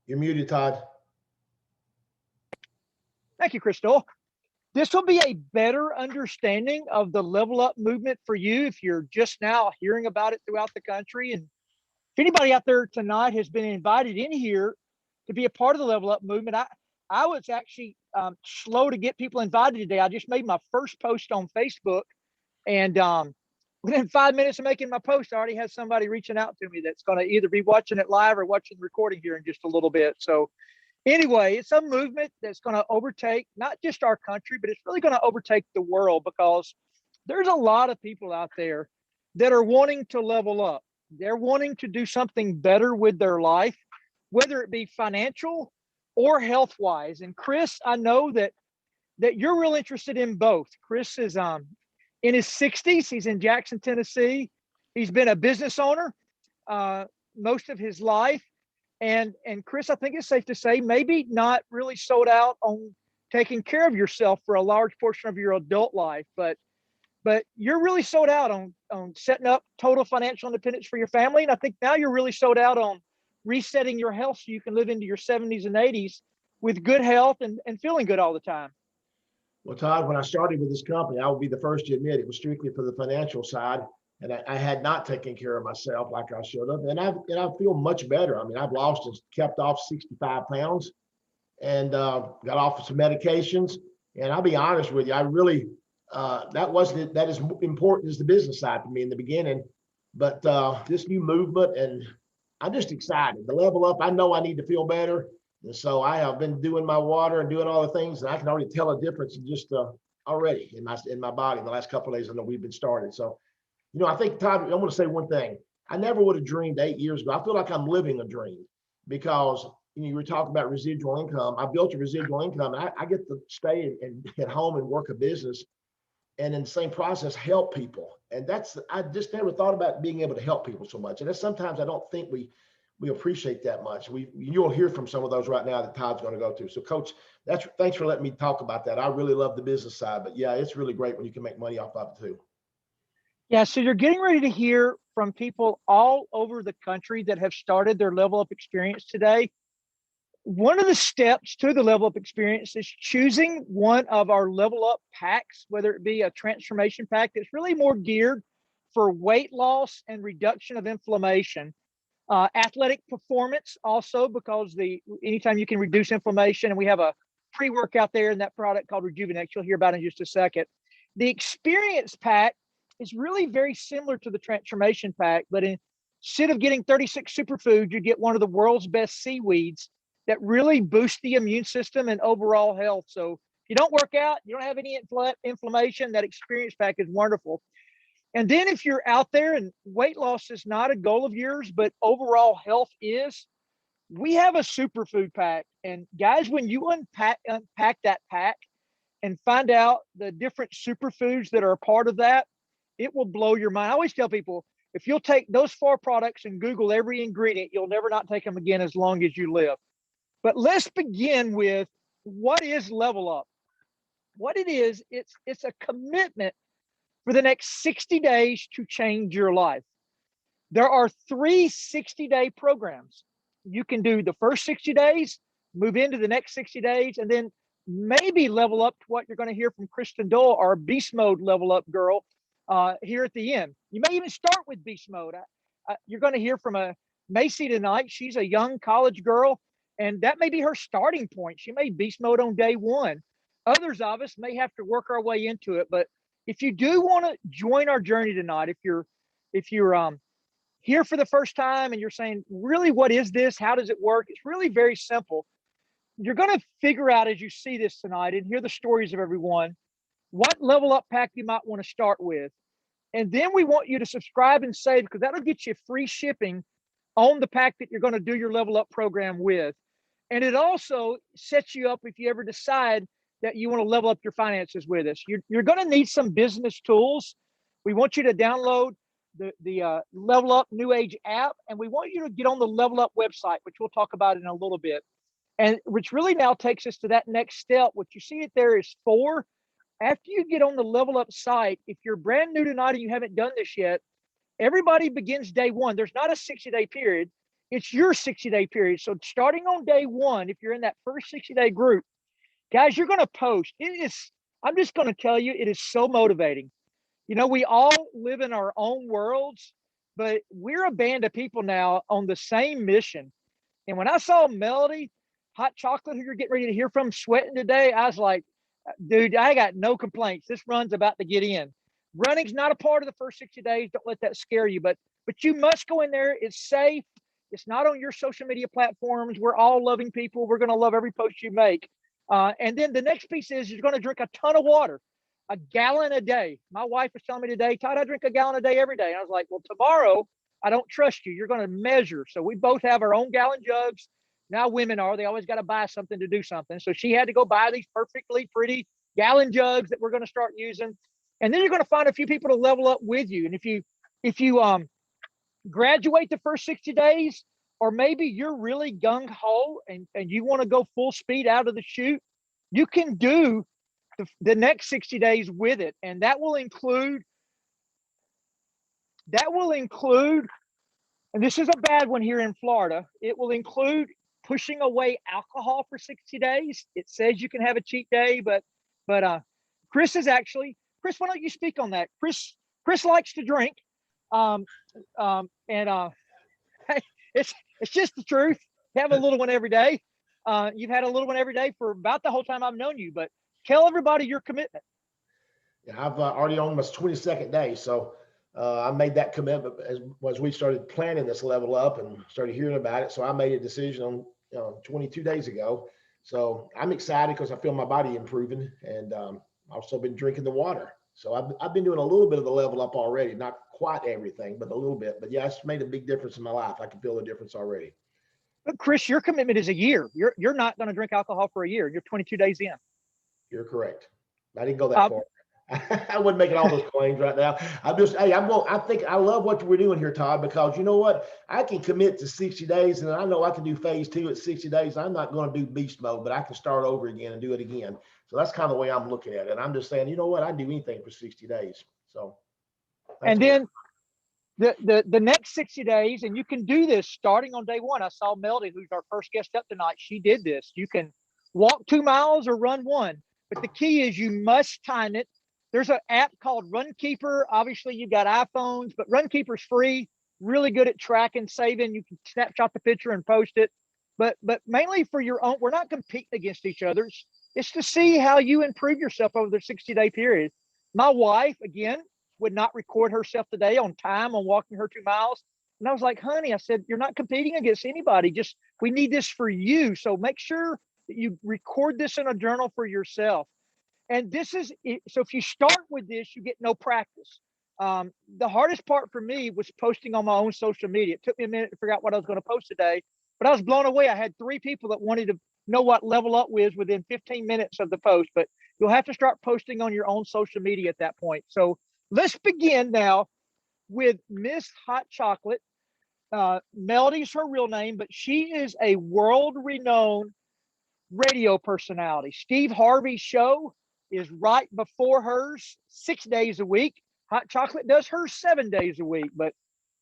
You're muted, Todd. Thank you, Crystal. This will be a better understanding of the level up movement for you if you're just now hearing about it throughout the country. And if anybody out there tonight has been invited in here to be a part of the level up movement, I was actually slow to get people invited today. I just made my first post on Facebook, and within 5 minutes of making my post, I already have somebody reaching out to me that's going to either be watching it live or watching the recording here in just a little bit. So anyway, it's a movement that's going to overtake not just our country, but it's really going to overtake the world, because there's a lot of people out there that are wanting to level up. They're wanting to do something better with their life, whether it be financial or health wise. And Chris, I know that you're real interested in both. Chris is in his 60s. He's in Jackson, Tennessee. He's been a business owner most of his life. And Chris, I think it's safe to say, maybe not really sold out on taking care of yourself for a large portion of your adult life, but you're really sold out on setting up total financial independence for your family. And I think now you're really sold out on resetting your health so you can live into your 70s and 80s with good health and feeling good all the time. Well, Todd, when I started with this company, I will be the first to admit it was strictly for the financial side. And I had not taken care of myself like I should have. And I feel much better. I mean, I've lost and kept off 65 pounds and got off of some medications. And I'll be honest with you, I really, that is important as the business side for me in the beginning. But this new movement, and I'm just excited to level up. I know I need to feel better. And so I have been doing my water and doing all the things, and I can already tell a difference in just already in my body the last couple of days. I know we've been started. So, I think, Todd, I want to say one thing. I never would have dreamed 8 years ago. I feel like I'm living a dream because you were talking about residual income. I built a residual income, and I get to stay at home and work a business, and in the same process help people. And I just never thought about being able to help people so much. And that's sometimes I don't think we appreciate that much. You'll hear from some of those right now that Todd's going to go through. So, Coach, thanks for letting me talk about that. I really love the business side, but yeah, it's really great when you can make money off of it too. Yeah, so you're getting ready to hear from people all over the country that have started their level up experience today. One of the steps to the level up experience is choosing one of our level up packs, whether it be a transformation pack that's really more geared for weight loss and reduction of inflammation. Athletic performance also, because anytime you can reduce inflammation, and we have a pre-workout there in that product called Rejuvenex, you'll hear about in just a second. The experience pack is really very similar to the transformation pack, but instead of getting 36 superfoods, you get one of the world's best seaweeds that really boost the immune system and overall health. So if you don't work out, you don't have any inflammation, that experience pack is wonderful. And then if you're out there and weight loss is not a goal of yours, but overall health is, we have a superfood pack. And guys, when you unpack that pack and find out the different superfoods that are a part of that, it will blow your mind. I always tell people, if you'll take those 4 products and Google every ingredient, you'll never not take them again as long as you live. But let's begin with, what is Level Up? What it is, it's a commitment for the next 60 days to change your life. There are 3 60-day programs. You can do the first 60 days, move into the next 60 days, and then maybe level up to what you're going to hear from Kristen Doyle, our beast mode level up girl, here at the end. You may even start with beast mode. You're going to hear from a Macy tonight. She's a young college girl, and that may be her starting point. She may beast mode on day 1. Others of us may have to work our way into it, but if you do want to join our journey tonight, if you're here for the first time and you're saying, really, what is this? How does it work? It's really very simple. You're going to figure out as you see this tonight and hear the stories of everyone, what level up pack you might want to start with. And then we want you to subscribe and save, because that'll get you free shipping on the pack that you're going to do your level up program with. And it also sets you up if you ever decide that you want to level up your finances with us. You're going to need some business tools. We want you to download the Level Up New Age app, and we want you to get on the Level Up website, which we'll talk about in a little bit. And which really now takes us to that next step. What you see it there is 4. After you get on the Level Up site, if you're brand new tonight and you haven't done this yet, everybody begins day 1. There's not a 60-day period. it's your 60-day period. So starting on day one, if you're in that first 60-day group, guys, you're going to post. I'm just going to tell you, it is so motivating. You know, we all live in our own worlds, but we're a band of people now on the same mission. And when I saw Melody, Hot Chocolate, who you're getting ready to hear from, sweating today, I was like, dude, I got no complaints. This run's about to get in. Running's not a part of the first 60 days. Don't let that scare you, but you must go in there. It's safe. It's not on your social media platforms. We're all loving people. We're going to love every post you make. And then the next piece is you're going to drink a ton of water, a gallon a day. My wife was telling me today, Todd, I drink a gallon a day every day. And I was like, well, tomorrow, I don't trust you. You're going to measure. So we both have our own gallon jugs. Now women they always got to buy something to do something. So she had to go buy these perfectly pretty gallon jugs that we're going to start using. And then you're going to find a few people to level up with you. And if you graduate the first 60 days, or maybe you're really gung-ho and you want to go full speed out of the chute, you can do the next 60 days with it. And that will include, and this is a bad one here in Florida, it will include pushing away alcohol for 60 days. It says you can have a cheat day, but Chris, why don't you speak on that? Chris likes to drink. It's just the truth. You have a little one every day. You've had a little one every day for about the whole time I've known you, but tell everybody your commitment. Yeah, I've already on my 22nd day. So I made that commitment as we started planning this level up and started hearing about it. So I made a decision on 22 days ago. So I'm excited because I feel my body improving, and also been drinking the water. So I've been doing a little bit of the level up already, not quite everything, but a little bit. But yeah, it's made a big difference in my life. I can feel the difference already. But Chris, your commitment is a year. You're not going to drink alcohol for a year. You're 22 days in. You're correct. I didn't go that far. I wouldn't making all those claims right now. I think I love what we're doing here, Todd, because you know what? I can commit to 60 days, and I know I can do phase 2 at 60 days. I'm not going to do beast mode, but I can start over again and do it again. So that's kind of the way I'm looking at it. I'm just saying, you know what? I'd do anything for 60 days. So. And then the next 60 days, and you can do this starting on day one. I saw Melody, who's our first guest up tonight. She did this. You can walk 2 miles or run 1, but the key is you must time it. There's an app called Runkeeper. Obviously, you've got iPhones, but Runkeeper's free, really good at tracking, saving. You can snapshot the picture and post it. But mainly for your own, we're not competing against each other. It's to see how you improve yourself over the 60-day period. My wife, again, would not record herself today on time on walking her 2 miles. And I was like, honey, I said, you're not competing against anybody. Just, we need this for you. So make sure that you record this in a journal for yourself. And this is, so if you start with this, you get no practice. The hardest part for me was posting on my own social media. It took me a minute to figure out what I was going to post today, but I was blown away. I had 3 people that wanted to know what level up was within 15 minutes of the post, but you'll have to start posting on your own social media at that point. So let's begin now with Miss Hot Chocolate. Melody's her real name, but she is a world-renowned radio personality. Steve Harvey's show is right before hers 6 days a week. Hot Chocolate does hers 7 days a week, but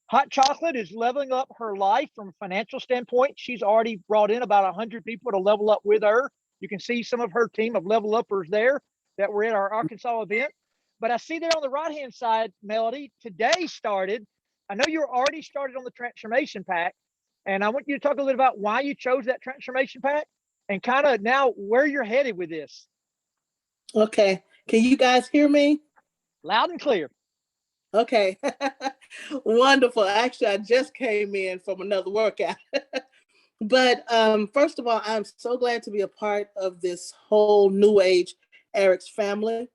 Hot Chocolate is leveling up her life from a financial standpoint. She's already brought in about 100 people to level up with her. You can see some of her team of level uppers there that were at our Arkansas event. But I see there on the right-hand side, Melody, today started. I know you're already started on the transformation pack, and I want you to talk a little about why you chose that transformation pack and kind of now where you're headed with this. Okay. Can you guys hear me? Loud and clear. Okay. Wonderful. Actually, I just came in from another workout. But first of all, I'm so glad to be a part of this whole New Age Eric's family.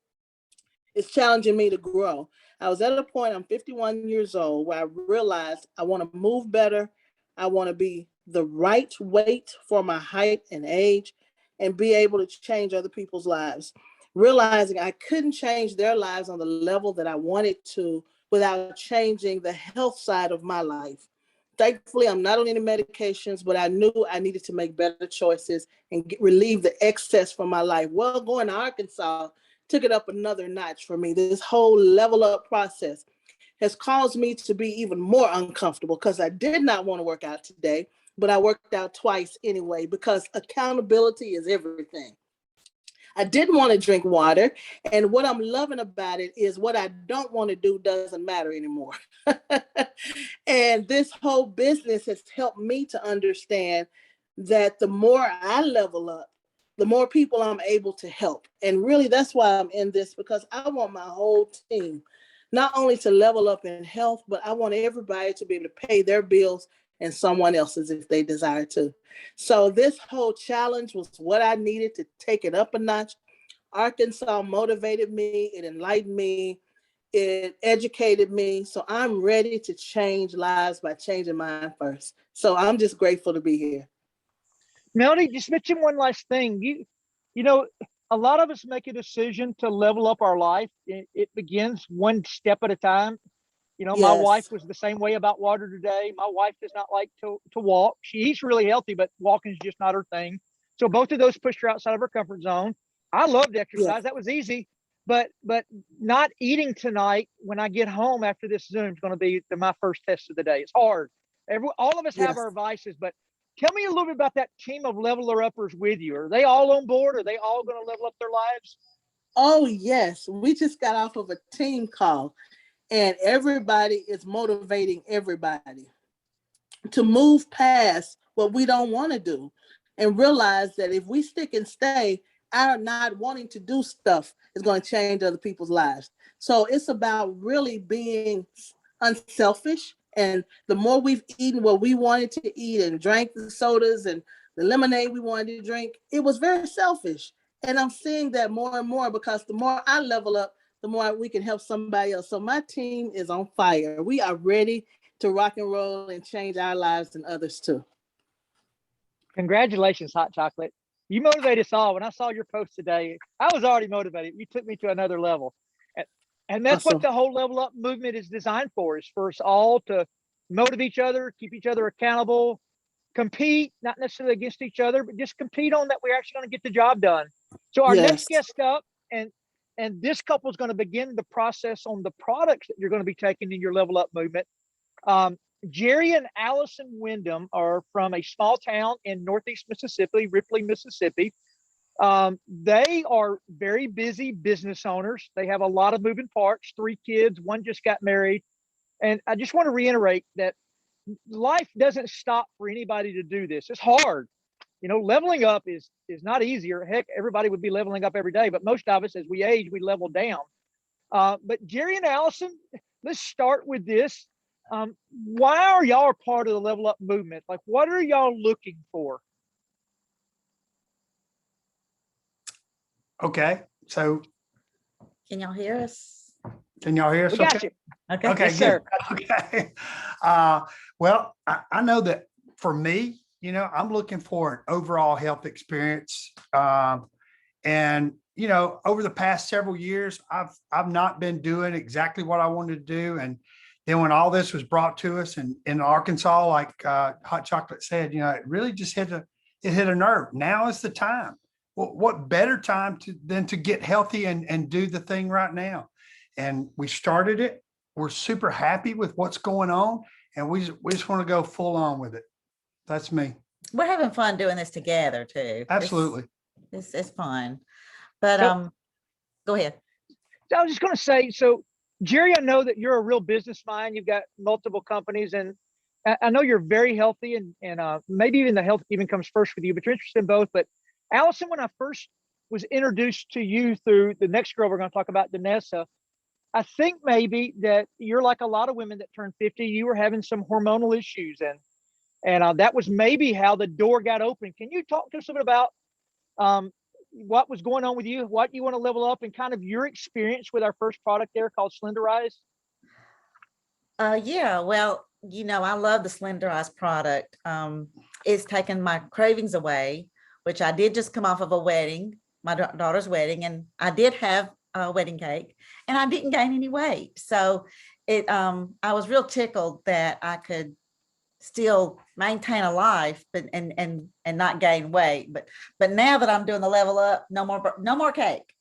It's challenging me to grow. I was at a point, I'm 51 years old, where I realized I want to move better. I want to be the right weight for my height and age and be able to change other people's lives. Realizing I couldn't change their lives on the level that I wanted to without changing the health side of my life. Thankfully, I'm not on any medications, but I knew I needed to make better choices and relieve the excess from my life. Well, going to Arkansas took it up another notch for me, this whole level up process. has caused me to be even more uncomfortable because I did not want to work out today, but I worked out twice anyway because accountability is everything. I didn't want to drink water. And what I'm loving about it is what I don't want to do doesn't matter anymore. And this whole business has helped me to understand that the more I level up, the more people I'm able to help. And really, that's why I'm in this, because I want my whole team not only to level up in health, but I want everybody to be able to pay their bills and someone else's if they desire to. So this whole challenge was what I needed to take it up a notch. Arkansas motivated me, it enlightened me, it educated me. So I'm ready to change lives by changing mine first. So I'm just grateful to be here. Melody, just mention one last thing. You know, a lot of us make a decision to level up our life. It begins one step at a time. You know, my wife was the same way about water today. My wife does not like to walk. She eats really healthy, but walking is just not her thing. So both of those pushed her outside of her comfort zone. I loved exercise. That was easy. But not eating tonight when I get home after this Zoom is going to be my first test of the day. It's hard. All of us have our vices, but tell me a little bit about that team of leveler uppers with you. Are they all on board? Are they all going to level up their lives? Oh, yes. We just got off of a team call. And everybody is motivating everybody to move past what we don't want to do and realize that if we stick and stay, our not wanting to do stuff is going to change other people's lives. So it's about really being unselfish. And the more we've eaten what we wanted to eat and drank the sodas and the lemonade we wanted to drink, it was very selfish. And I'm seeing that more and more because the more I level up, the more we can help somebody else. So my team is on fire. We are ready to rock and roll and change our lives and others too. Congratulations, Hot Chocolate. You motivate us all. When I saw your post today, I was already motivated. You took me to another level. And that's Awesome. what the whole level up movement is designed for, is for us all to motivate each other, keep each other accountable, compete, not necessarily against each other, but just compete on that we're actually going to get the job done. So our next guest up, and this couple is going to begin the process on the products that you're going to be taking in your level up movement. Jerry and Allison Wyndham are from a small town in Northeast Mississippi, Ripley, Mississippi. They are very busy business owners. They have a lot of moving parts, 3 kids, one just got married. And I just want to reiterate that life doesn't stop for anybody to do this. It's hard. You know, leveling up is not easier. Heck, everybody would be leveling up every day, but most of us, as we age, we level down. But Jerry and Allison, let's start with this. Why are y'all a part of the level up movement? Like, what are y'all looking for? Okay, so Can y'all hear us? can y'all hear us? We got you. Okay. Okay, Yes, good. sir. Okay. Well, I know that for me, you know, I'm looking for an overall health experience. And, you know, over the past several years, I've not been doing exactly what I wanted to do. And then when all this was brought to us in Arkansas, like Hot Chocolate said, you know, it really just hit a nerve. Now is the time. What better time than to get healthy and do the thing right now? And we started it. We're super happy with what's going on, and we just want to go full on with it. That's me. We're having fun doing this together too. Absolutely. It's fun. But go ahead. I was just going to say, so Jerry, I know that you're a real business mind. You've got multiple companies, and I know you're very healthy, and maybe even the health even comes first with you, but you're interested in both. But Allison, when I first was introduced to you through the next girl we're going to talk about, Danessa, I think maybe that you're like a lot of women that turn 50, you were having some hormonal issues, and that was maybe how the door got open. Can you talk to us a bit about what was going on with you, what you want to level up, and kind of your experience with our first product there called Slenderize? Yeah, well, you know, I love the Slenderize product. It's taken my cravings away, which I did just come off of a wedding, my daughter's wedding, and I did have a wedding cake, and I didn't gain any weight. So I was real tickled that I could still maintain a life, but and not gain weight. But now that I'm doing the level up, no more cake.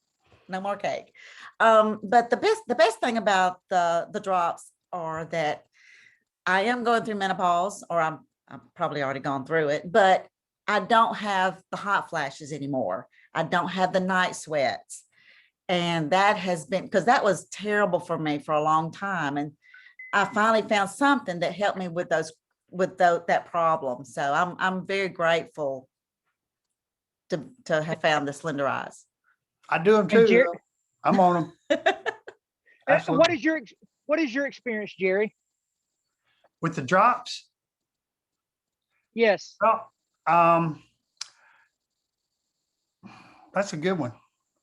But the best thing about the drops are that I am going through menopause, or I'm probably already gone through it, but I don't have the hot flashes anymore. I don't have the night sweats. And that has been, because that was terrible for me for a long time. And I finally found something that helped me with that problem. So I'm very grateful to have found the Slender Eyes. I do them And too. Jerry, though. I'm on them. what is your experience, Jerry? With the drops. Yes. Well, that's a good one.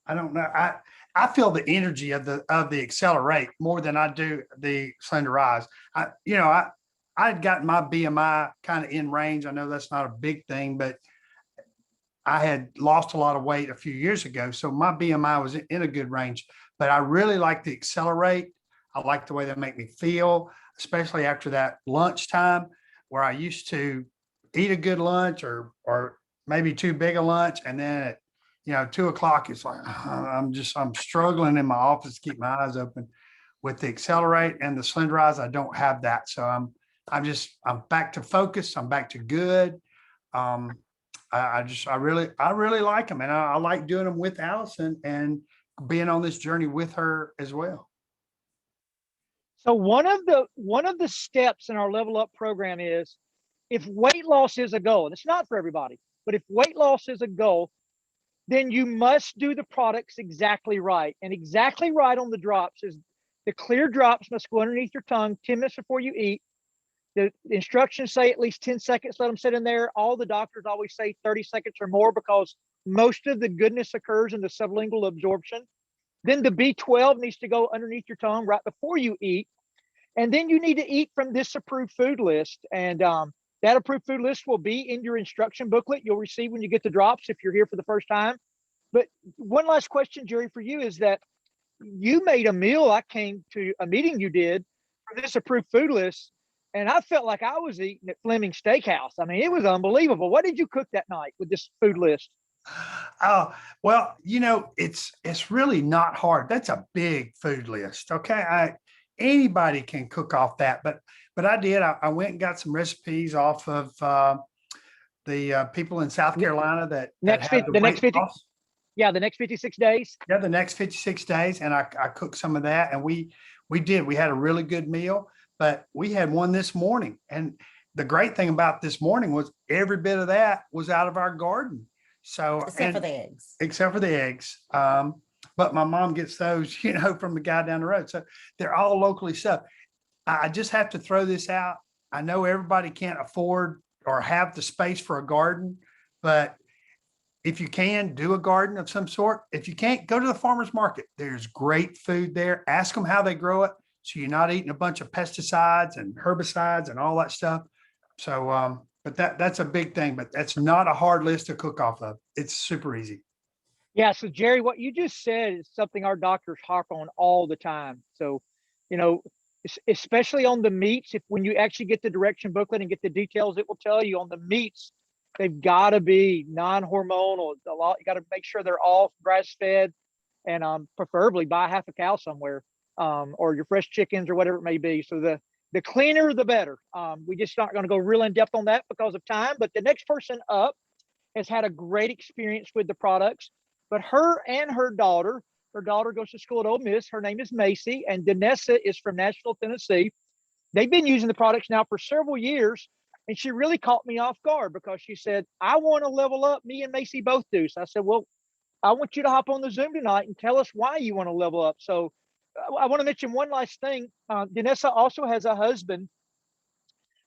I don't know. I feel the energy of the Accelerate more than I do the Slender Eyes. I'd gotten my BMI kind of in range. I know that's not a big thing, but I had lost a lot of weight a few years ago. So my BMI was in a good range, but I really like the Accelerate. I like the way they make me feel, especially after that lunchtime where I used to eat a good lunch or maybe too big a lunch. And then at 2 o'clock, it's like, I'm struggling in my office to keep my eyes open. With the Accelerate and the Slender Eyes, I don't have that. So I'm back to focus. I'm back to good. I really like them, and I like doing them with Allison and being on this journey with her as well. So one of the steps in our Level Up program is, if weight loss is a goal, and it's not for everybody, but if weight loss is a goal, then you must do the products exactly right. And exactly right on the drops is the clear drops must go underneath your tongue 10 minutes before you eat. The instructions say at least 10 seconds, let them sit in there. All the doctors always say 30 seconds or more because most of the goodness occurs in the sublingual absorption. Then the B12 needs to go underneath your tongue right before you eat. And then you need to eat from this approved food list. And that approved food list will be in your instruction booklet you'll receive when you get the drops if you're here for the first time. But one last question, Jerry, for you is that you made a meal. I came to a meeting you did for this approved food list, and I felt like I was eating at Fleming Steakhouse. I mean, it was unbelievable. What did you cook that night with this food list? Oh, well, it's really not hard. That's a big food list. Okay. Anybody can cook off that, but I did. I went and got some recipes off of the people in South Carolina that have the next 50, loss. yeah, the next 56 days. Yeah, the next 56 days. And I cooked some of that, and we had a really good meal, but we had one this morning. And the great thing about this morning was every bit of that was out of our garden. So Except for the eggs. Except for the eggs. But my mom gets those, from the guy down the road. So they're all locally stuffed. I just have to throw this out. I know everybody can't afford or have the space for a garden, but if you can, do a garden of some sort. If you can't, go to the farmer's market. There's great food there. Ask them how they grow it, so you're not eating a bunch of pesticides and herbicides and all that stuff. So, but that's a big thing, but that's not a hard list to cook off of. It's super easy. Yeah. So Jerry, what you just said is something our doctors harp on all the time. So, especially on the meats, when you actually get the direction booklet and get the details, it will tell you on the meats, they've got to be non-hormonal. You got to make sure they're all grass-fed, and preferably buy half a cow somewhere, or your fresh chickens or whatever it may be. So the cleaner, the better. We just not going to go real in depth on that because of time. But the next person up has had a great experience with the products. But her and her daughter goes to school at Ole Miss. Her name is Macy, and Danessa is from Nashville, Tennessee. They've been using the products now for several years. And she really caught me off guard because she said, I want to level up. Me and Macy both do. So I said, well, I want you to hop on the Zoom tonight and tell us why you want to level up. So I want to mention one last thing. Danessa also has a husband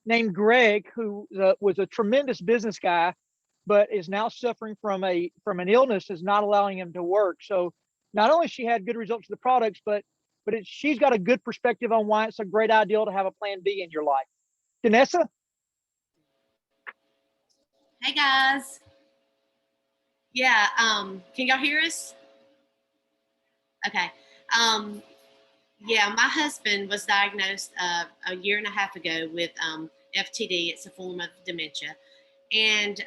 named Greg, who was a tremendous business guy, but is now suffering from an illness that's not allowing him to work. So not only she had good results with the products, but she's got a good perspective on why it's a great idea to have a plan B in your life. Danessa? Hey guys. Yeah, can y'all hear us? Okay. Yeah, my husband was diagnosed a year and a half ago with FTD. It's a form of dementia. And,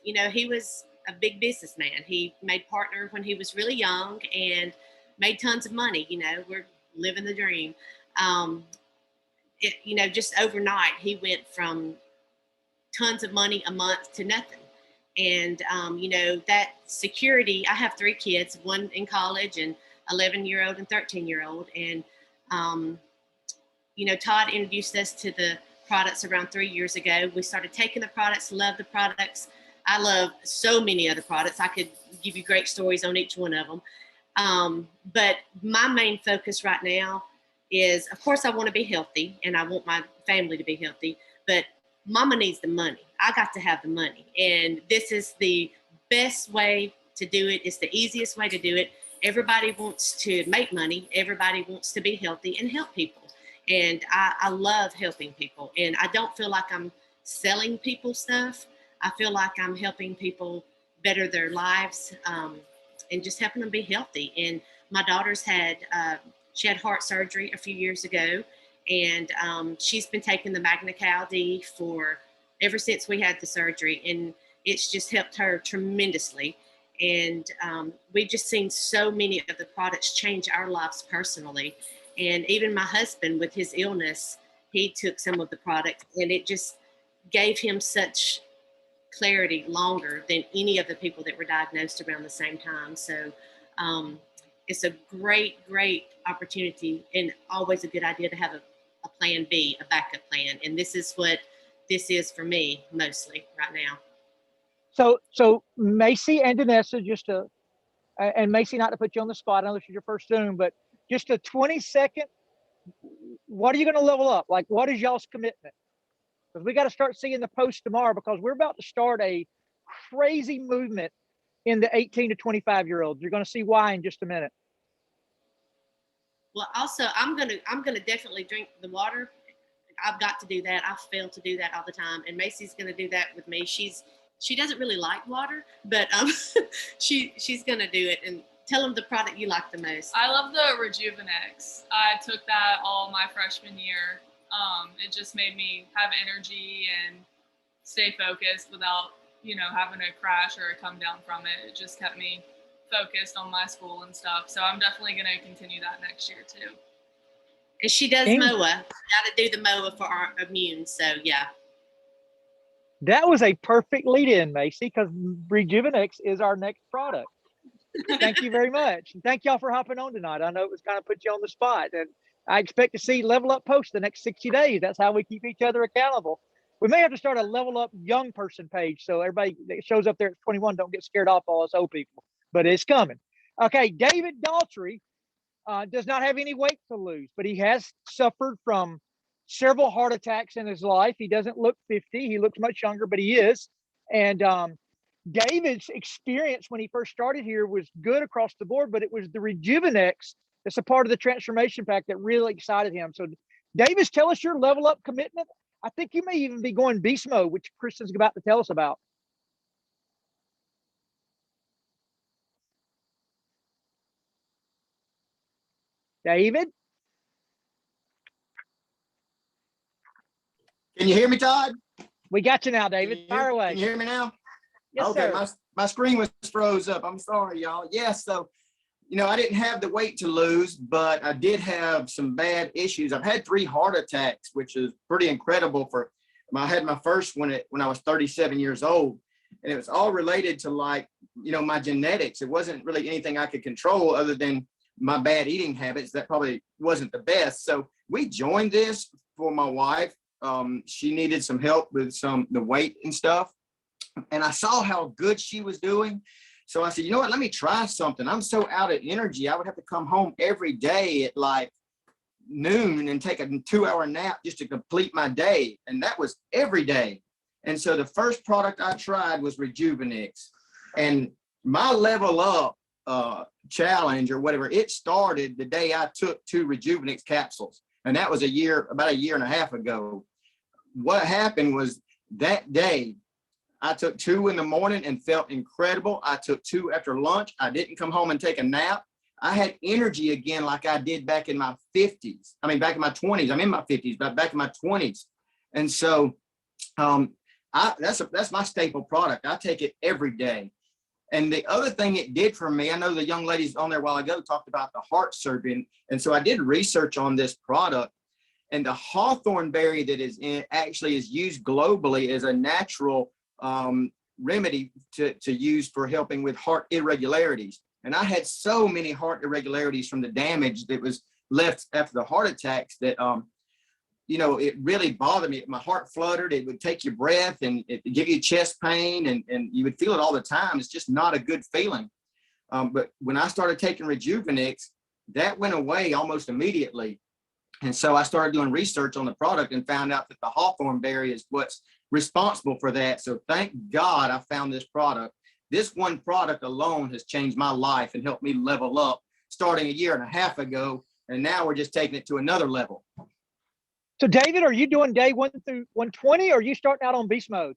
he was a big businessman. He made partner when he was really young and made tons of money. We're living the dream. just overnight, he went from tons of money a month to nothing. And, that security, I have 3 kids, one in college and 11-year-old and 13-year-old. And, Todd introduced us to the products around 3 years ago. We started taking the products, love the products. I love so many other products. I could give you great stories on each one of them. But my main focus right now is, of course, I want to be healthy and I want my family to be healthy, but mama needs the money. I got to have the money. And this is the best way to do it. It's the easiest way to do it. Everybody wants to make money. Everybody wants to be healthy and help people. And I love helping people. And I don't feel like I'm selling people stuff. I feel like I'm helping people better their lives and just helping them be healthy. And my daughter's she had heart surgery a few years ago. And she's been taking the Magna-Cal D ever since we had the surgery. And it's just helped her tremendously. And we've just seen so many of the products change our lives personally. And even my husband, with his illness, he took some of the product and it just gave him such clarity longer than any of the people that were diagnosed around the same time. So it's a great, great opportunity and always a good idea to have a plan B, a backup plan. And this is what this is for me mostly right now. So Macy and Danessa, and Macy, not to put you on the spot, I know this is your first Zoom, but just a 20-second, what are you going to level up? Like, what is y'all's commitment? Because we got to start seeing the post tomorrow, because we're about to start a crazy movement in the 18 to 25-year-olds. You're going to see why in just a minute. Well, also, I'm gonna definitely drink the water. I've got to do that. I fail to do that all the time, and Macy's gonna do that with me. She doesn't really like water, but she's gonna do it. And tell them the product you like the most. I love the Rejuvenex. I took that all my freshman year. It just made me have energy and stay focused without, having a crash or a come down from it. It just kept me focused on my school and stuff. So I'm definitely going to continue that next year too. And she does MOA. Got to do the MOA for our immune. So yeah. That was a perfect lead in, Macy, because Rejuvenex is our next product. Thank you very much. And thank y'all for hopping on tonight. I know it was kind of put you on the spot, and I expect to see Level Up post the next 60 days. That's how we keep each other accountable. We may have to start a Level Up young person page, so everybody that shows up there at 21 don't get scared off all us old people, but it's coming. Okay, David Daugherty does not have any weight to lose, but he has suffered from several heart attacks in his life. He doesn't look 50. He looks much younger, but he is. And David's experience when he first started here was good across the board, but it was the Rejuvenex that's a part of the transformation pack that really excited him. So Davis, tell us your Level Up commitment. I think you may even be going beast mode, which Kristen's about to tell us about. David? Can you hear me, Todd? We got you now, David. Fire away. Can you hear me now? Yes, okay, sir. My screen was froze up. I'm sorry, y'all. Yes, so, I didn't have the weight to lose, but I did have some bad issues. I've had 3 heart attacks, which is pretty incredible. I had my first one when I was 37 years old, and it was all related to my genetics. It wasn't really anything I could control other than my bad eating habits. That probably wasn't the best. So we joined this for my wife. She needed some help with the weight and stuff. And I saw how good she was doing. So I said, you know what, let me try something. I'm so out of energy. I would have to come home every day at like noon and take a 2-hour nap just to complete my day. And that was every day. And so the first product I tried was Rejuvenex. And my Level Up challenge or whatever, it started the day I took 2 Rejuvenex capsules. And that was about a year and a half ago. What happened was that day, I took 2 in the morning and felt incredible. I took 2 after lunch. I didn't come home and take a nap. I had energy again like I did back in my 50s. I mean, back in my 20s. I'm in my 50s, but back in my 20s. And so that's my staple product. I take it every day. And the other thing it did for me, I know the young ladies on there a while ago talked about the heart surgery. And so I did research on this product. And the hawthorn berry that is in actually is used globally as a natural remedy to use for helping with heart irregularities. And I had so many heart irregularities from the damage that was left after the heart attacks that, you know, it really bothered me. My heart fluttered. It would take your breath and it would give you chest pain and you would feel it all the time. It's just not a good feeling. But when I started taking Rejuvenix, that went away almost immediately. And so I started doing research on the product and found out that the hawthorn berry is what's responsible for that. So thank God I found this product. This one product alone has changed my life and helped me level up starting a year and a half ago. And now we're just taking it to another level. So David, are you doing day 1 through 120 or are you starting out on beast mode?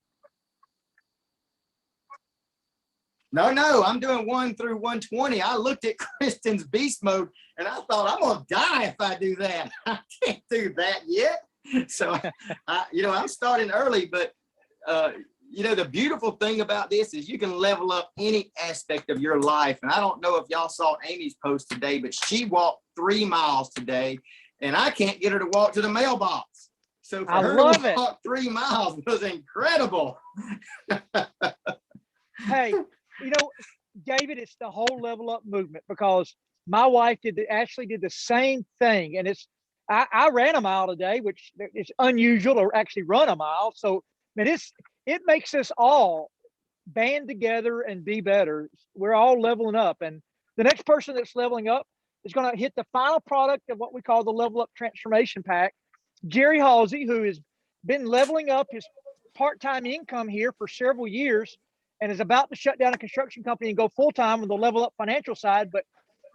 No, I'm doing 1 through 120. I looked at Kristen's beast mode and I thought, I'm gonna die if I do that. I can't do that yet. So I'm starting early, but the beautiful thing about this is you can level up any aspect of your life. And I don't know if y'all saw Amy's post today, but she walked 3 miles today and I can't get her to walk to the mailbox. So for her to walk 3 miles was incredible. Hey, David, it's the whole level up movement because my wife actually did the same thing. And I ran a mile today, which is unusual to actually run a mile. So, it makes us all band together and be better. We're all leveling up. And the next person that's leveling up is going to hit the final product of what we call the Level Up Transformation Pack. Jerry Hawsey, who has been leveling up his part-time income here for several years and is about to shut down a construction company and go full-time on the Level Up financial side. But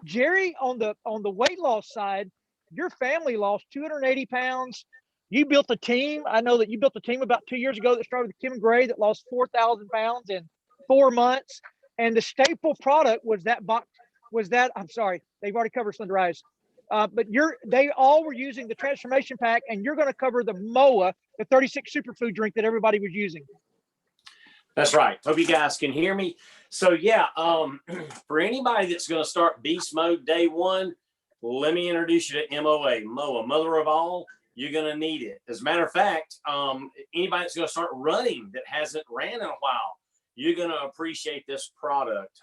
Jerry, on the weight loss side, your family lost 280 pounds. You built a team. I know that you built a team about 2 years ago that started with Kim Gray that lost 4,000 pounds in 4 months. And the staple product was that box. I'm sorry, they've already covered Slender Eyes. But they all were using the transformation pack, and you're going to cover the MOA, the 36 superfood drink that everybody was using. That's right. Hope you guys can hear me. So yeah, for anybody that's going to start beast mode day 1, let me introduce you to MOA, mother of all. You're going to need it. As a matter of fact, anybody that's going to start running that hasn't ran in a while, you're going to appreciate this product.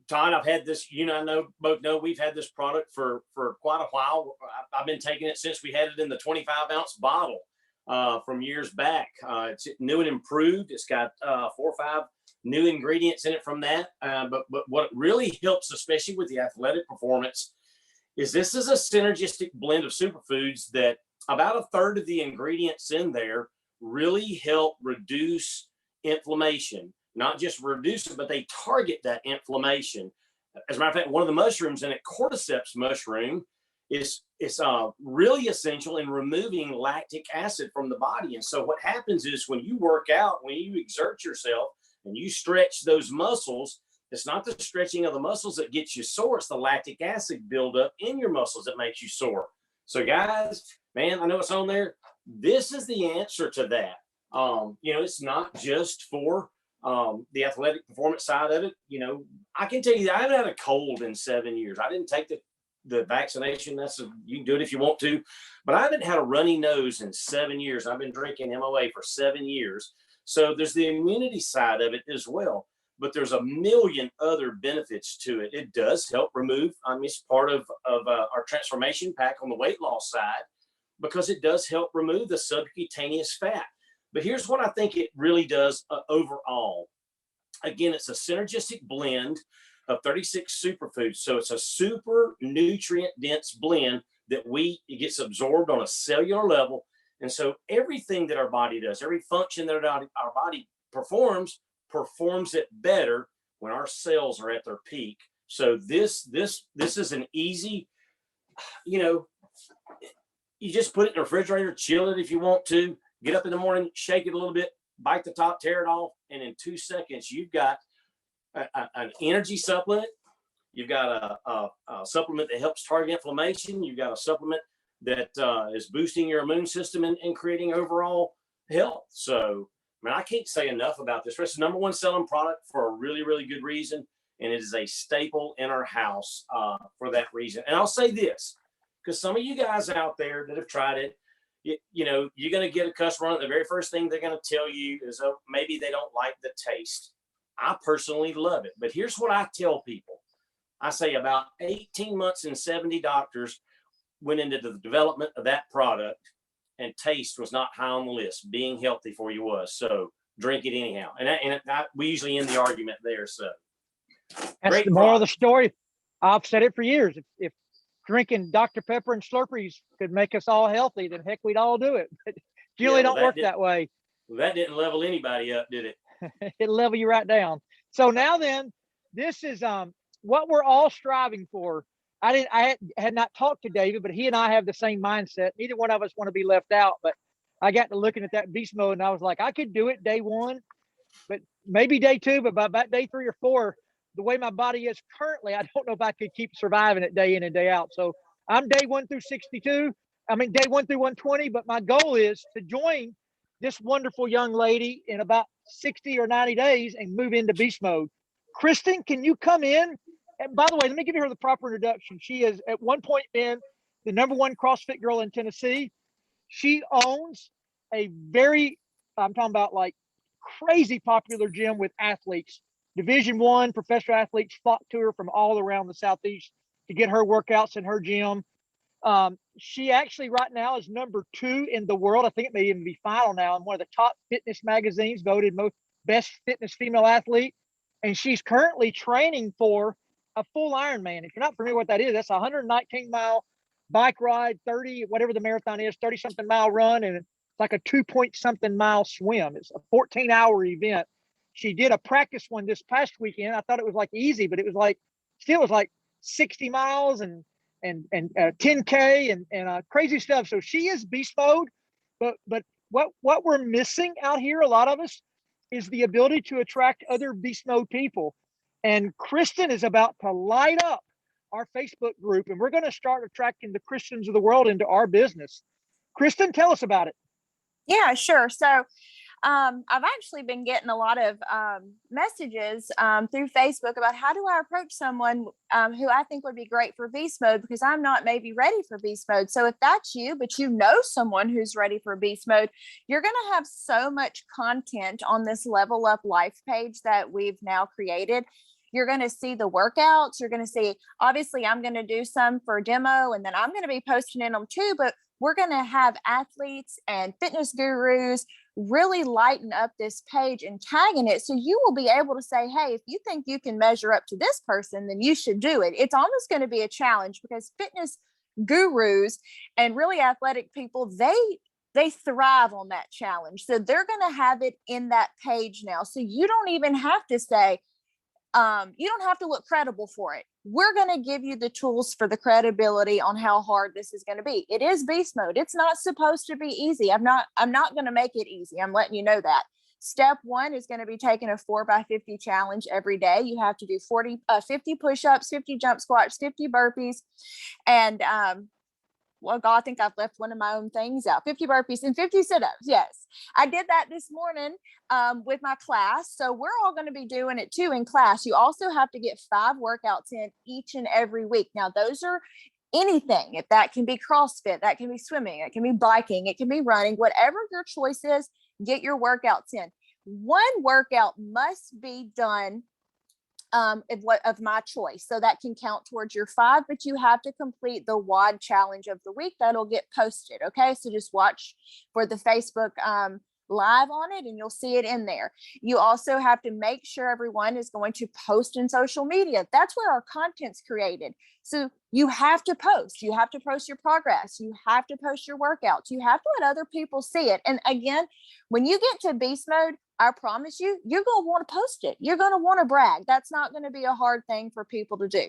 Todd, I've had this, both know we've had this product for quite a while. I've been taking it since we had it in the 25-ounce bottle from years back. It's new and improved. It's got 4 or 5 new ingredients in it from that. But what really helps, especially with the athletic performance, is this is a synergistic blend of superfoods that about a third of the ingredients in there really help reduce inflammation. Not just reduce it, but they target that inflammation. As a matter of fact, one of the mushrooms in it, cordyceps mushroom, is really essential in removing lactic acid from the body. And so what happens is when you work out, when you exert yourself and you stretch those muscles, it's not the stretching of the muscles that gets you sore. It's the lactic acid buildup in your muscles that makes you sore. So guys, man, I know it's on there. This is the answer to that. It's not just for the athletic performance side of it. I can tell you that I haven't had a cold in 7 years. I didn't take the vaccination. You can do it if you want to, but I haven't had a runny nose in 7 years. I've been drinking MOA for 7 years. So there's the immunity side of it as well, but there's a million other benefits to it. It does help remove, it's part of our transformation pack on the weight loss side, because it does help remove the subcutaneous fat. But here's what I think it really does overall. Again, it's a synergistic blend of 36 superfoods. So it's a super nutrient dense blend that it gets absorbed on a cellular level. And so everything that our body does, every function that our body performs it better when our cells are at their peak. So this is an easy, you just put it in the refrigerator, chill it if you want to. Get up in the morning, shake it a little bit, bite the top, tear it off, and in 2 seconds, you've got an energy supplement. You've got a supplement that helps target inflammation. You've got a supplement that is boosting your immune system and creating overall health. So, I can't say enough about this. It's the #1 selling product for a really, really good reason, and it is a staple in our house for that reason. And I'll say this. because some of you guys out there that have tried it, you know, you're going to get a customer on it. The very first thing they're going to tell you is, oh, maybe they don't like the taste. I personally love it. But here's what I tell people. I say about 18 months and 70 doctors went into the development of that product, and taste was not high on the list. Being healthy for you was. So drink it anyhow. And we usually end the argument there. So That's great the moral of the product. story. I've said it for years. If drinking Dr. Pepper and Slurpees could make us all healthy, then heck, we'd all do it. But Julie don't work that way. Well, that didn't level anybody up, did it? It'll level you right down. So now then, this is what we're all striving for. I had not talked to David, but he and I have the same mindset. Neither one of us want to be left out, but I got to looking at that beast mode and I was like, I could do it day one, but maybe day two, but by about day 3 or 4, the way my body is currently, I don't know if I could keep surviving it day in and day out. So I'm day 1 through 62. I mean, day 1 through 120, but my goal is to join this wonderful young lady in about 60 or 90 days and move into beast mode. Kristen, can you come in? And by the way, let me give her the proper introduction. She has at one point been the #1 CrossFit girl in Tennessee. She owns a very, I'm talking about like crazy popular gym with athletes. Division I professional athletes flock to her from all around the Southeast to get her workouts in her gym. She actually right now is #2 in the world. I think it may even be final now in one of the top fitness magazines, voted most best fitness female athlete. And she's currently training for a full Ironman. If you're not familiar with what that is, that's a 119-mile bike ride, 30, whatever the marathon is, 30-something mile run, and it's like a 2-point-something mile swim. It's a 14-hour event. She did a practice one this past weekend. I thought it was like easy, but it was like, still was like 60 miles and 10K and crazy stuff. So she is beast mode, but what we're missing out here, a lot of us, is the ability to attract other beast mode people. And Kristen is about to light up our Facebook group, and we're going to start attracting the Christians of the world into our business. Kristen, tell us about it. Yeah, sure. So I've actually been getting a lot of messages through Facebook about how do I approach someone who I think would be great for beast mode, because I'm not maybe ready for beast mode. So if that's you, but you know someone who's ready for beast mode, you're going to have so much content on this Level Up Life page that we've now created. You're going to see the workouts. You're going to see, obviously, I'm going to do some for demo, and then I'm going to be posting in them too, but we're going to have athletes and fitness gurus really lighten up this page and tagging it. So you will be able to say, hey, if you think you can measure up to this person, then you should do it. It's almost going to be a challenge, because fitness gurus and really athletic people, they thrive on that challenge. So they're going to have it in that page now. So you don't even have to say, you don't have to look credible for it. We're going to give you the tools for the credibility on how hard this is going to be. It is beast mode. It's not supposed to be easy. I'm not going to make it easy. I'm letting you know that. Step 1 is going to be taking a 4x50 challenge every day. You have to do 50 push-ups, 50 jump squats, 50 burpees, and well, God, I think I've left one of my own things out. 50 burpees and 50 sit-ups. Yes, I did that this morning with my class. So we're all going to be doing it too in class. You also have to get 5 workouts in each and every week. Now, those are anything. If that can be CrossFit, that can be swimming, it can be biking, it can be running, whatever your choice is, get your workouts in. One workout must be done of my choice. So that can count towards your 5, but you have to complete the WOD challenge of the week. That'll get posted. Okay. So just watch for the Facebook live on it and you'll see it in there. You also have to make sure everyone is going to post in social media. That's where our content's created. So you have to post. You have to post your progress. You have to post your workouts. You have to let other people see it. And again, when you get to beast mode, I promise you, you're going to want to post it. You're going to want to brag. That's not going to be a hard thing for people to do.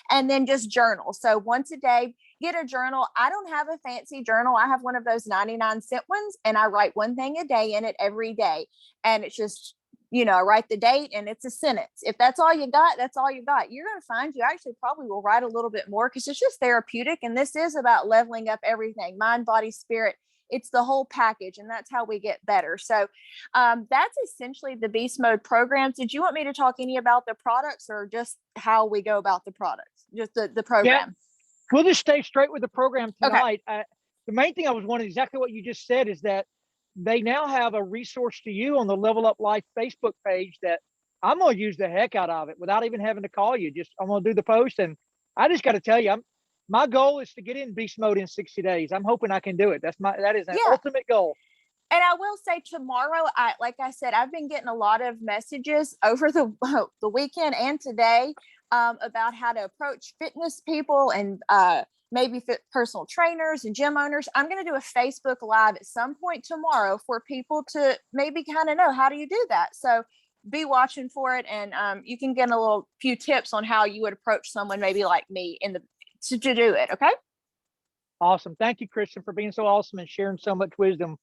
And then just journal. So once a day, get a journal. I don't have a fancy journal. I have one of those 99-cent ones, and I write one thing a day in it every day. And it's just, I write the date and it's a sentence. If that's all you got, that's all you got. You're going to find you actually probably will write a little bit more, because it's just therapeutic. And this is about leveling up everything, mind, body, spirit. It's the whole package, and that's how we get better. So that's essentially the Beast Mode programs. Did you want me to talk any about the products, or just how we go about the products, just the program? we'll just stay straight with the program Okay. tonight. The main thing I was wanting, exactly what you just said, is that they now have a resource to you on the Level Up Life Facebook page that I'm going to use the heck out of it without even having to call you. Just I'm going to do the post, and I just got to tell you, my goal is to get in beast mode in 60 days. I'm hoping I can do it. That is an ultimate goal. And I will say tomorrow, like I said, I've been getting a lot of messages over the weekend and today about how to approach fitness people and maybe personal trainers and gym owners. I'm going to do a Facebook Live at some point tomorrow for people to maybe kind of know, how do you do that? So be watching for it, and you can get a few tips on how you would approach someone maybe like me to do it. Okay. Awesome. Thank you, Kristen, for being so awesome and sharing so much wisdom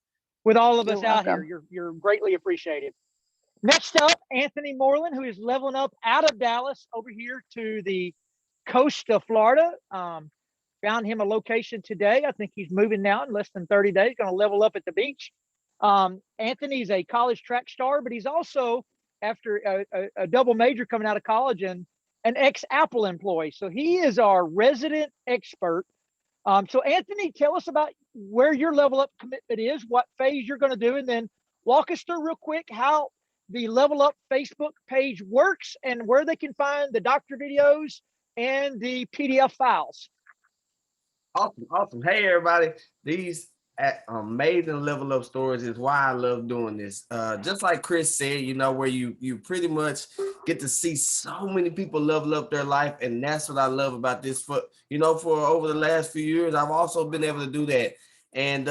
with all of You're us out welcome. here. You're greatly appreciated. Next up, Anthony Moreland, who is leveling up out of Dallas over here to the coast of Florida. Found him a location today. I think he's moving now in less than 30 days, going to level up at the beach. Anthony's a college track star, but he's also, after a double major coming out of college, and an ex-Apple employee. So he is our resident expert. So Anthony, tell us about where your level up commitment is, what phase you're going to do, and then walk us through real quick how the Level Up Facebook page works and where they can find the doctor videos and the PDF files. Awesome. Hey, everybody. These amazing Level Up stories is why I love doing this. Just like Chris said, where you pretty much get to see so many people level up their life. And that's what I love about this. For over the last few years, I've also been able to do that. And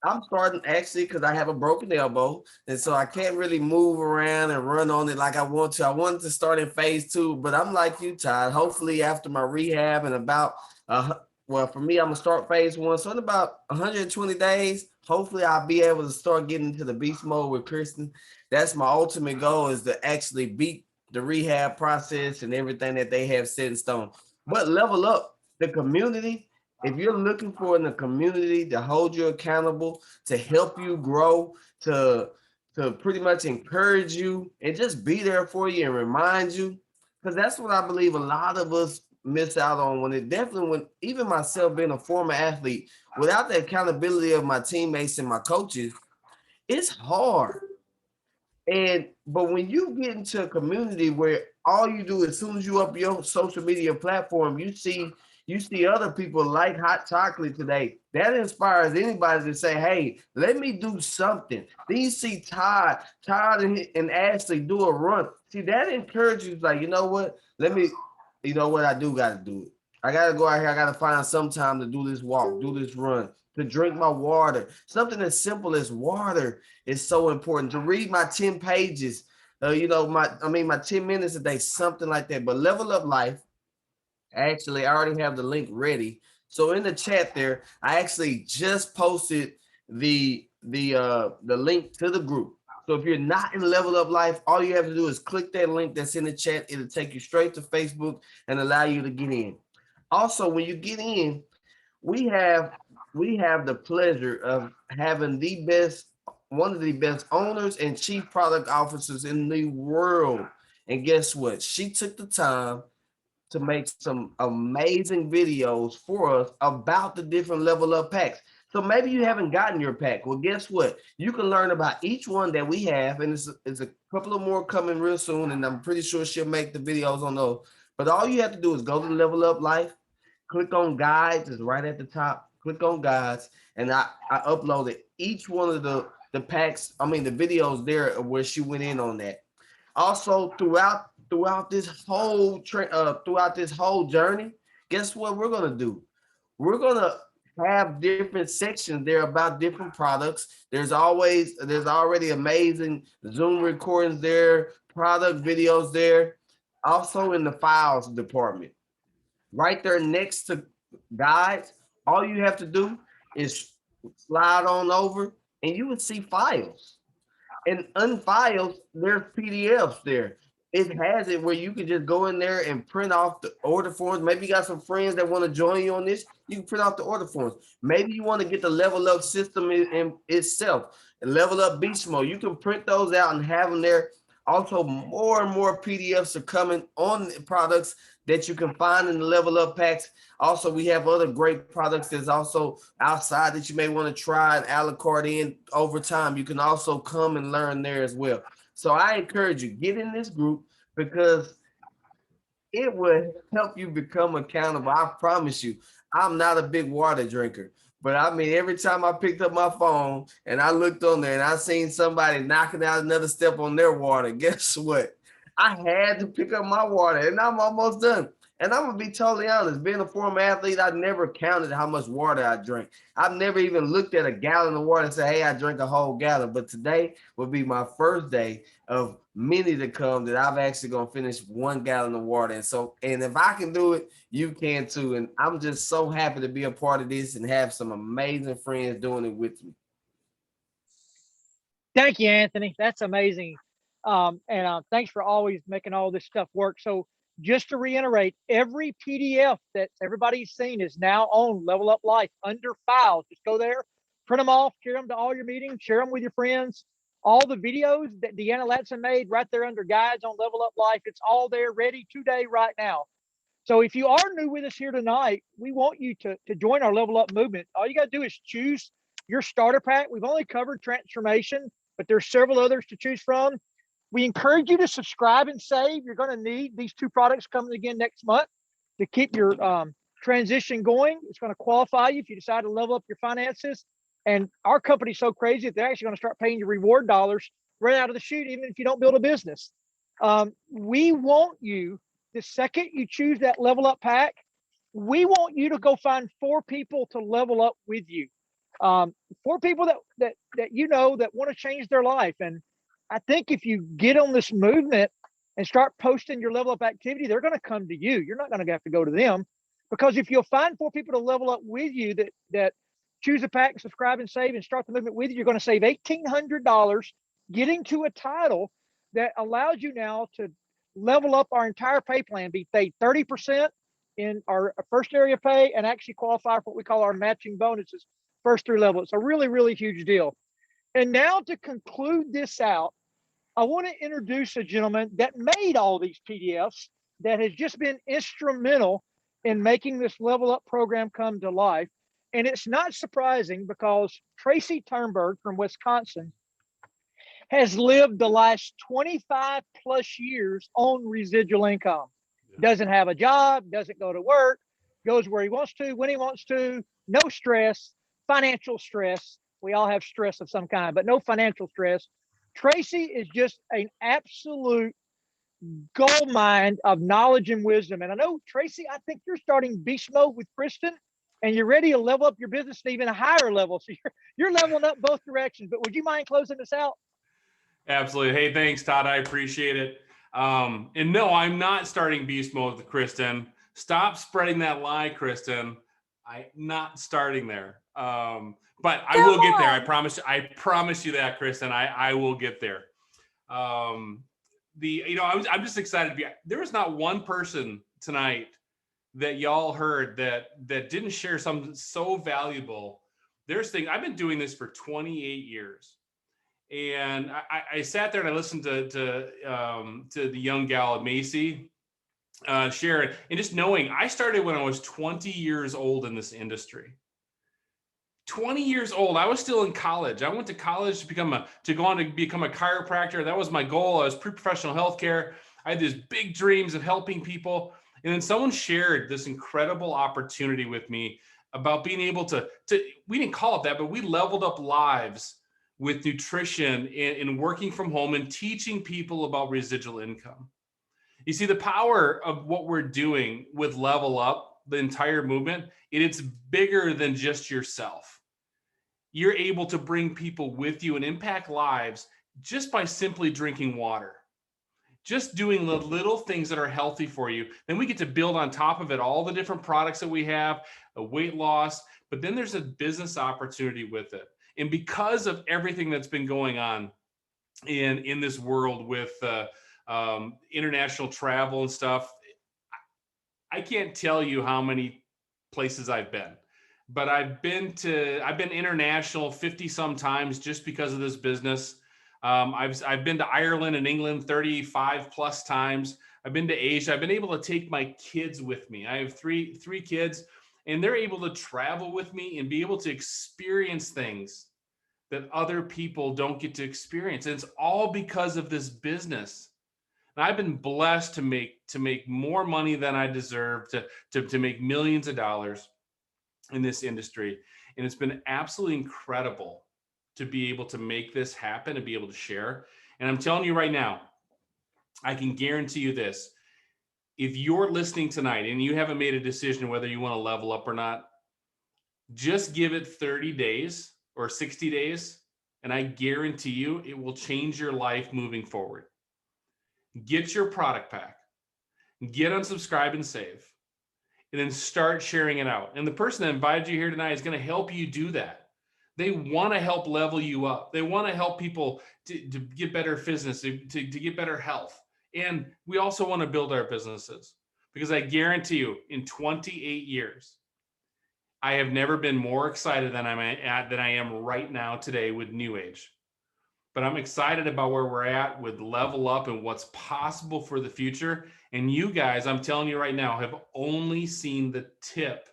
I'm starting actually because I have a broken elbow. And so I can't really move around and run on it like I want to. I wanted to start in phase 2, but I'm like you, Todd. Hopefully after my rehab and about for me, I'm gonna start phase 1. So in about 120 days, hopefully I'll be able to start getting into the beast mode with Kristen. That's my ultimate goal, is to actually beat the rehab process and everything that they have set in stone. But Level Up, the community, if you're looking for in the community to hold you accountable, to help you grow, to pretty much encourage you and just be there for you and remind you, because that's what I believe a lot of us miss out on when even myself being a former athlete, without the accountability of my teammates and my coaches, it's hard. But when you get into a community where all you do, as soon as you up your social media platform, you see other people like hot chocolate today, that inspires anybody to say, hey, let me do something. Then you see Todd and Ashley do a run. See, that encourages, like, you know what, I do got to do it. I got to go out here. I got to find some time to do this walk, do this run, to drink my water. Something as simple as water is so important. To read my 10 pages, my 10 minutes a day, something like that. But Level Up Life, actually, I already have the link ready. So in the chat there, I actually just posted the link to the group. So if you're not in Level Up Life, all you have to do is click that link that's in the chat. It'll take you straight to Facebook and allow you to get in. Also, when you get in, we have the pleasure of having one of the best owners and chief product officers in the world. And guess what? She took the time to make some amazing videos for us about the different Level Up packs. So maybe you haven't gotten your pack. Well, guess what? You can learn about each one that we have, and it's a couple of more coming real soon, and I'm pretty sure she'll make the videos on those. But all you have to do is go to Level Up Life, click on guides, it's right at the top, click on guides, and I uploaded each one of the packs, the videos there where she went in on that. Also, throughout this whole journey, guess what we're gonna do? We're gonna have different sections there about different products. There's already amazing Zoom recordings there, product videos there. Also in the files department, right there next to guides, all you have to do is slide on over and you would see files. And unfiled, there's PDFs there. It has it where you can just go in there and print off the order forms. Maybe you got some friends that want to join you on this. You can print off the order forms. Maybe you want to get the Level Up system in itself, and Level Up Beast Mode. You can print those out and have them there. Also, more and more PDFs are coming on products that you can find in the Level Up packs. Also, we have other great products that's also outside that you may want to try and a la carte in over time. You can also come and learn there as well. So I encourage you, get in this group because it will help you become accountable. I promise you, I'm not a big water drinker, but I mean, every time I picked up my phone and I looked on there and I seen somebody knocking out another step on their water, guess what? I had to pick up my water and I'm almost done. And I'm gonna be totally honest, being a former athlete, I never counted how much water I drank. I've never even looked at a gallon of water and said, hey, I drank a whole gallon. But today will be my first day of many to come that I've actually gonna finish 1 gallon of water. And if I can do it, you can too. And I'm just so happy to be a part of this and have some amazing friends doing it with me. Thank you, Anthony. That's amazing. Thanks for always making all this stuff work. So just to reiterate, every PDF that everybody's seen is now on Level Up Life under files. Just go there, print them off, carry them to all your meetings, share them with your friends. All the videos that Deanna Latson made right there under guides on Level Up Life, it's all there ready today, right now. So if you are new with us here tonight, we want you to join our Level Up movement. All you got to do is choose your starter pack. We've only covered transformation, but there's several others to choose from. We encourage you to subscribe and save. You're going to need these 2 products coming again next month to keep your transition going. It's going to qualify you if you decide to level up your finances. And our company's so crazy that they're actually going to start paying you reward dollars right out of the chute, even if you don't build a business. We want you, the second you choose that Level Up pack, we want you to go find 4 people to level up with you. 4 people that you know that want to change their life. And I think if you get on this movement and start posting your Level Up activity, they're going to come to you. You're not going to have to go to them, because if you'll find 4 people to level up with you that choose a pack, subscribe and save and start the movement with you, you're going to save $1,800 getting to a title that allows you now to level up our entire pay plan, be paid 30% in our first area pay and actually qualify for what we call our matching bonuses first 3 levels. It's a really, really huge deal. And now to conclude this out, I want to introduce a gentleman that made all these PDFs that has just been instrumental in making this Level Up program come to life. And it's not surprising because Tracy Ternberg from Wisconsin has lived the last 25 plus years on residual income. Doesn't have a job, doesn't go to work, goes where he wants to, when he wants to, no stress, financial stress. We all have stress of some kind, but no financial stress. Tracy is just an absolute gold mine of knowledge and wisdom. And I know, Tracy, I think you're starting beast mode with Kristen, and you're ready to level up your business to even a higher level. So you're leveling up both directions. But would you mind closing this out? Absolutely. Hey, thanks, Todd. I appreciate it. And no, I'm not starting beast mode with Kristen. Stop spreading that lie, Kristen. I'm not starting there. But I will get there. I promise you that, Kristen. I will get there. I'm just excited to be. There was not one person tonight that y'all heard that didn't share something so valuable. There's things. I've been doing this for 28 years, and I sat there and I listened to the young gal at Macy, Sherra, and just knowing I started when I was 20 years old in this industry. 20 years old. I was still in college. I went to college to go on to become a chiropractor. That was my goal. I was pre-professional healthcare. I had these big dreams of helping people. And then someone shared this incredible opportunity with me about being able to we didn't call it that, but we leveled up lives with nutrition and working from home and teaching people about residual income. You see, the power of what we're doing with Level Up, the entire movement, it's bigger than just yourself. You're able to bring people with you and impact lives just by simply drinking water, just doing the little things that are healthy for you. Then we get to build on top of it all the different products that we have, a weight loss, but then there's a business opportunity with it. And because of everything that's been going on in this world with international travel and stuff, I can't tell you how many places I've been. But I've been international 50 some times just because of this business. I've been to Ireland and England 35 plus times. I've been to Asia. I've been able to take my kids with me. I have three kids, and they're able to travel with me and be able to experience things that other people don't get to experience. And it's all because of this business. And I've been blessed to make more money than I deserve, to make millions of dollars in this industry. And it's been absolutely incredible to be able to make this happen and be able to share. And I'm telling you right now, I can guarantee you this. If you're listening tonight and you haven't made a decision whether you want to level up or not, just give it 30 days or 60 days, and I guarantee you it will change your life moving forward. Get your product pack, get unsubscribe and save, and then start sharing it out. And the person that invited you here tonight is going to help you do that. They want to help level you up. They want to help people to get better business, to get better health. And we also want to build our businesses, because I guarantee you in 28 years, I have never been more excited than I am right now today with New Age. But I'm excited about where we're at with Level Up and what's possible for the future. And you guys, I'm telling you right now, have only seen the tip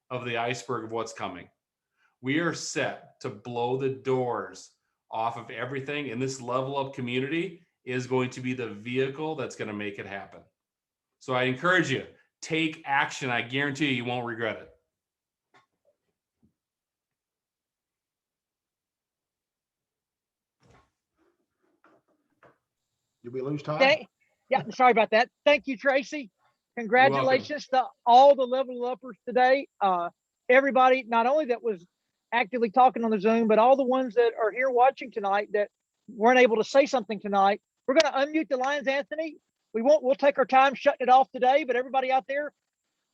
of the iceberg of what's coming. We are set to blow the doors off of everything. And this Level Up community is going to be the vehicle that's going to make it happen. So I encourage you, take action. I guarantee you won't regret it. Did we lose Todd? Yeah, sorry about that. Thank you, Tracy. Congratulations to all the level uppers today. Everybody, not only that was actively talking on the Zoom, but all the ones that are here watching tonight that weren't able to say something tonight. We're going to unmute the lines, Anthony. We'll take our time shutting it off today, but everybody out there,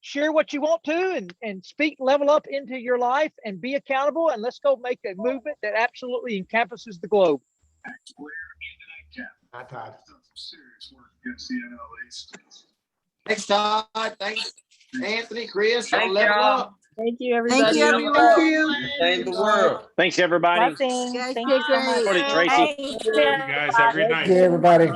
share what you want to and speak Level Up into your life and be accountable. And let's go make a movement that absolutely encompasses the globe. Hi, Todd. Thanks, Todd. Thanks, Anthony, Chris. Thank Level y'all. up. Thank you, everybody. Thank you, everyone. Save the world. Thanks, everybody. Blessings. Guys, Thank did you so much. great. Morning, Tracy. You guys have a great night. Hey, everybody.